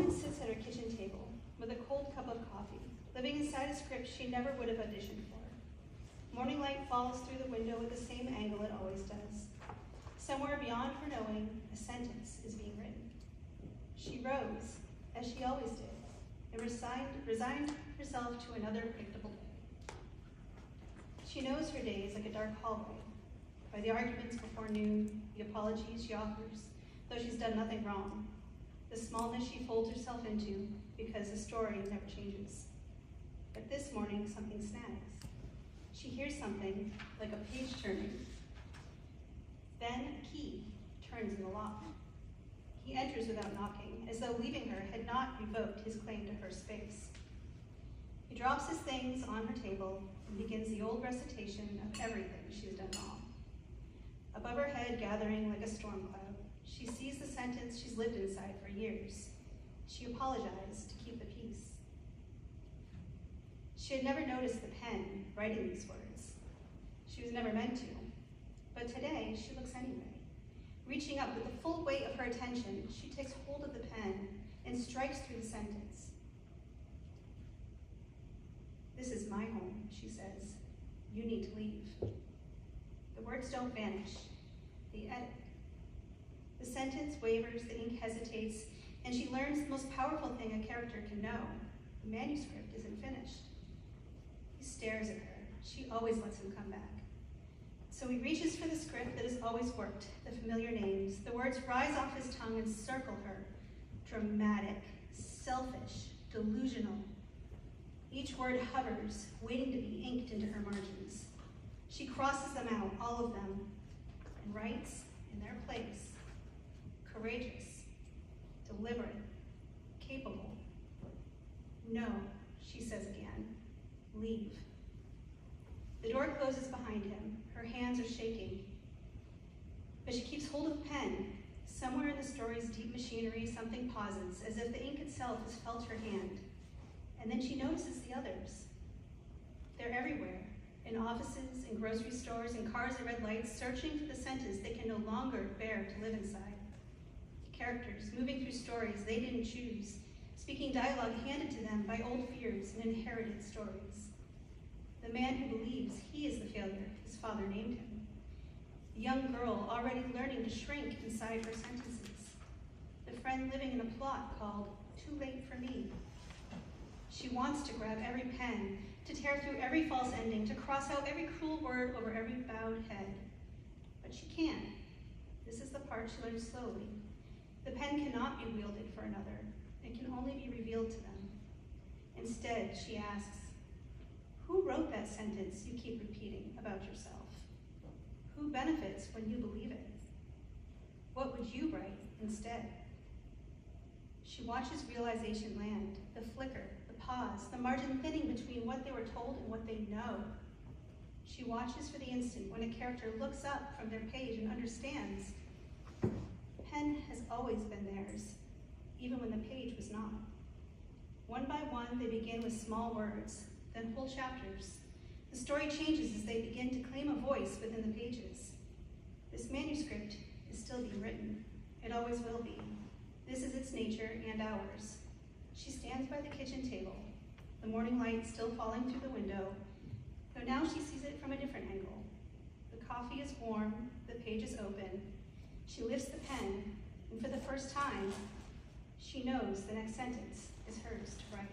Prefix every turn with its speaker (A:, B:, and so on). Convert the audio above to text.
A: woman sits at her kitchen table with a cold cup of coffee, living inside a script she never would have auditioned for. Morning light falls through the window at the same angle it always does. Somewhere beyond her knowing, a sentence is being written. She rose, as she always did, and resigned herself to another predictable day. She knows her day is like a dark hallway. By the arguments before noon, the apologies she offers, though she's done nothing wrong, the smallness she folds herself into because the story never changes. But this morning, something snags. She hears something like a page turning. Then a key turns in the lock. He enters without knocking, as though leaving her had not revoked his claim to her space. He drops his things on her table and begins the old recitation of everything she has done wrong. Above her head, gathering like a storm cloud, she sees the sentence she's lived inside for years. She apologized to keep the peace. She had never noticed the pen writing these words. She was never meant to. But today, she looks anyway. Reaching up with the full weight of her attention, she takes hold of the pen and strikes through the sentence. "This is my home," she says. "You need to leave." The words don't vanish. They edit. The sentence wavers, the ink hesitates, and she learns the most powerful thing a character can know. The manuscript isn't finished. He stares at her. She always lets him come back. So he reaches for the script that has always worked, the familiar names. The words rise off his tongue and circle her. Dramatic, selfish, delusional. Each word hovers, waiting to be inked into her margins. She crosses them out, all of them, and writes in their place. Courageous, deliberate, capable. "No," she says again. "Leave." The door closes behind him. Her hands are shaking. But she keeps hold of the pen. Somewhere in the story's deep machinery, something pauses, as if the ink itself has felt her hand. And then she notices the others. They're everywhere, in offices, in grocery stores, in cars at red lights, searching for the sentence they can no longer bear to live inside. Characters moving through stories they didn't choose, speaking dialogue handed to them by old fears and inherited stories. The man who believes he is the failure his father named him. The young girl already learning to shrink inside her sentences. The friend living in a plot called "Too Late for Me." She wants to grab every pen, to tear through every false ending, to cross out every cruel word over every bowed head. But she can't. This is the part she learns slowly. The pen cannot be wielded for another. It can only be revealed to them. Instead, she asks, "Who wrote that sentence you keep repeating about yourself? Who benefits when you believe it? What would you write instead?" She watches realization land, the flicker, the pause, the margin thinning between what they were told and what they know. She watches for the instant when a character looks up from their page and understands. Pen has always been theirs, even when the page was not. One by one, they begin with small words, then whole chapters. The story changes as they begin to claim a voice within the pages. This manuscript is still being written. It always will be. This is its nature and ours. She stands by the kitchen table, the morning light still falling through the window, though now she sees it from a different angle. The coffee is warm, the page is open. She lifts the pen, and for the first time, she knows the next sentence is hers to write.